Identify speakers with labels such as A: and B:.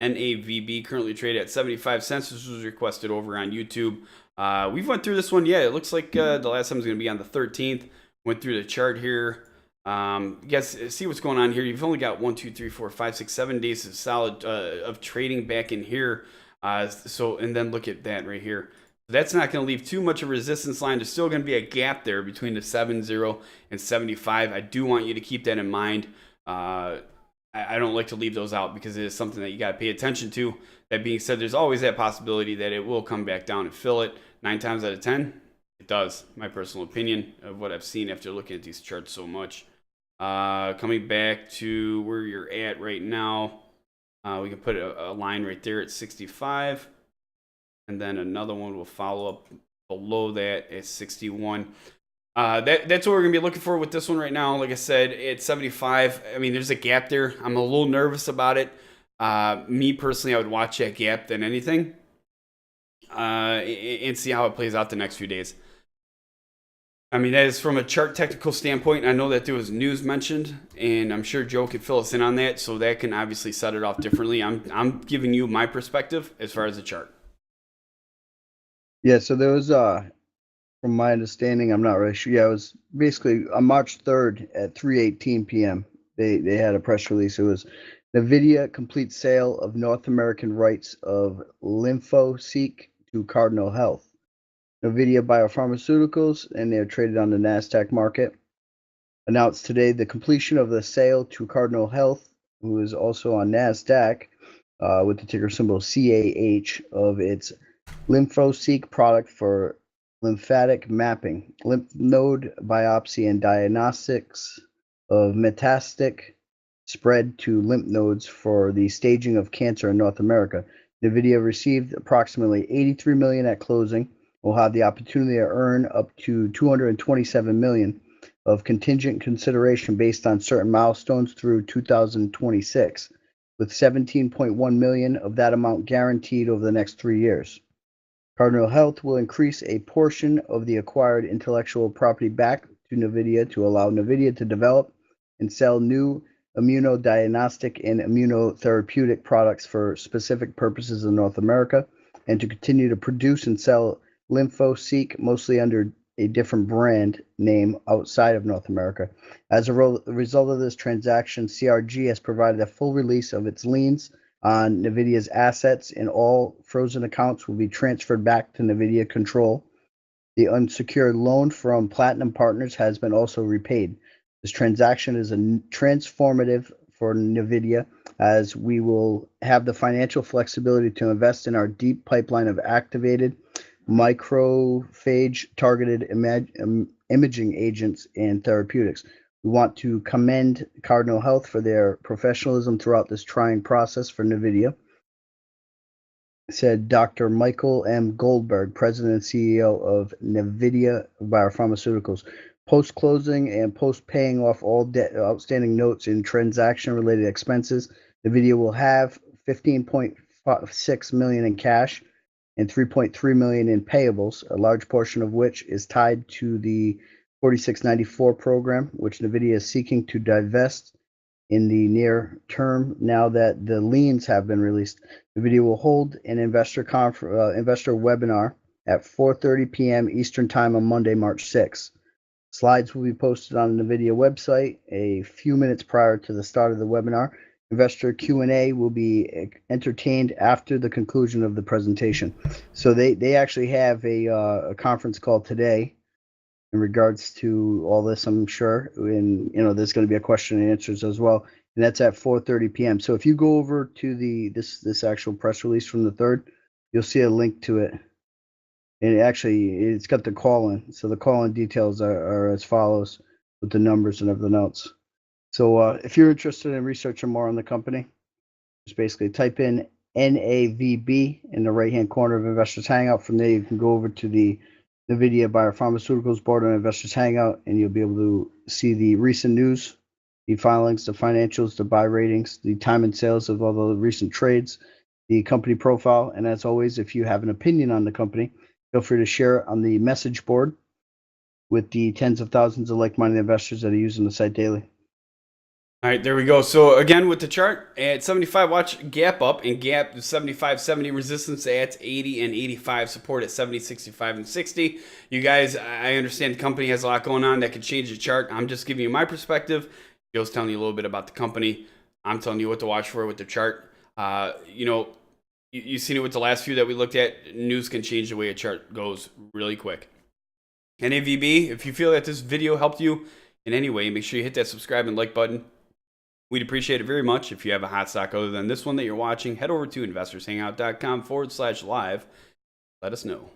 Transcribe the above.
A: NAVB, currently traded at 75 cents. This was requested over on YouTube. We've went through this one. Yeah, it looks like the last time is going to be on the 13th. Went through the chart here. You guys see what's going on here. You've only got 1, 2, 3, 4, 5, 6, 7 days of solid of trading back in here. And then look at that right here. That's not going to leave too much of a resistance line. There's still going to be a gap there between the 70 and 75. I do want you to keep that in mind. I don't like to leave those out because it is something that you got to pay attention to. That being said, there's always that possibility that it will come back down and fill it. 9 times out of 10, it does. My personal opinion of what I've seen after looking at these charts so much. Coming back to where you're at right now, we can put a line right there at 65. And then another one will follow up below that at 61. That's what we're going to be looking for with this one right now. Like I said, at 75, I mean, there's a gap there. I'm a little nervous about it. Me personally, I would watch that gap than anything and see how it plays out the next few days. I mean, that is from a chart technical standpoint. I know that there was news mentioned, and I'm sure Joe could fill us in on that, so that can obviously set it off differently. I'm giving you my perspective as far as the chart.
B: Yeah, so there was, from my understanding, I'm not really sure. Yeah, it was basically on March 3rd at 3:18 p.m. They had a press release. It was Navidea complete sale of North American rights of LymphoSeek to Cardinal Health. Navidea Biopharmaceuticals, and they're traded on the NASDAQ market, announced today the completion of the sale to Cardinal Health, who is also on NASDAQ, with the ticker symbol CAH, of its LymphoSeek product for lymphatic mapping, lymph node biopsy, and diagnostics of metastatic spread to lymph nodes for the staging of cancer in North America. Navidea received approximately $83 million at closing. Will have the opportunity to earn up to $227 million of contingent consideration based on certain milestones through 2026, with $17.1 million of that amount guaranteed over the next 3 years. Cardinal Health will increase a portion of the acquired intellectual property back to Navidea to allow Navidea to develop and sell new immunodiagnostic and immunotherapeutic products for specific purposes in North America, and to continue to produce and sell LymphoSeek, mostly under a different brand name outside of North America. As a result of this transaction, CRG has provided a full release of its liens on Navidea's assets, and all frozen accounts will be transferred back to Navidea control. The unsecured loan from Platinum Partners has been also repaid. This transaction is transformative for Navidea, as we will have the financial flexibility to invest in our deep pipeline of activated microphage targeted imaging agents and therapeutics. We want to commend Cardinal Health for their professionalism throughout this trying process for Navidea, said Dr. Michael M. Goldberg, President and CEO of Navidea Biopharmaceuticals. Post-closing and post-paying off all outstanding notes and transaction-related expenses, Navidea will have $15.6 million in cash and $3.3 million in payables, a large portion of which is tied to the 4694 program, which Navidea is seeking to divest in the near term. Now that the liens have been released, Navidea will hold an investor webinar at 4:30 p.m. Eastern Time on Monday, March 6th. Slides will be posted on the Navidea website a few minutes prior to the start of the webinar. Investor Q&A will be entertained after the conclusion of the presentation. So they actually have a conference call today in regards to all this, I'm sure, and there's going to be a question and answers as well, and that's at 4:30 p.m. So if you go over to this actual press release from the 3rd, you'll see a link to it, and it's got the call-in. So the call-in details are as follows with the numbers and everything else. So if you're interested in researching more on the company, just basically type in NAVB in the right-hand corner of Investors Hangout. From there, you can go over to the Navidea Biopharmaceuticals Board on Investors Hangout, and you'll be able to see the recent news, the filings, the financials, the buy ratings, the time and sales of all the recent trades, the company profile. And as always, if you have an opinion on the company, feel free to share it on the message board with the tens of thousands of like-minded investors that are using the site daily.
A: All right, there we go. So again, with the chart at 75, watch gap up and gap 75, 70 resistance at 80 and 85, support at 70, 65, and 60. You guys, I understand the company has a lot going on that could change the chart. I'm just giving you my perspective. Joe's telling you a little bit about the company. I'm telling you what to watch for with the chart. You've seen it with the last few that we looked at. News can change the way a chart goes really quick. NAVB, if you feel that this video helped you in any way, make sure you hit that subscribe and like button. We'd appreciate it very much. If you have a hot stock other than this one that you're watching, head over to investorshangout.com/live. Let us know.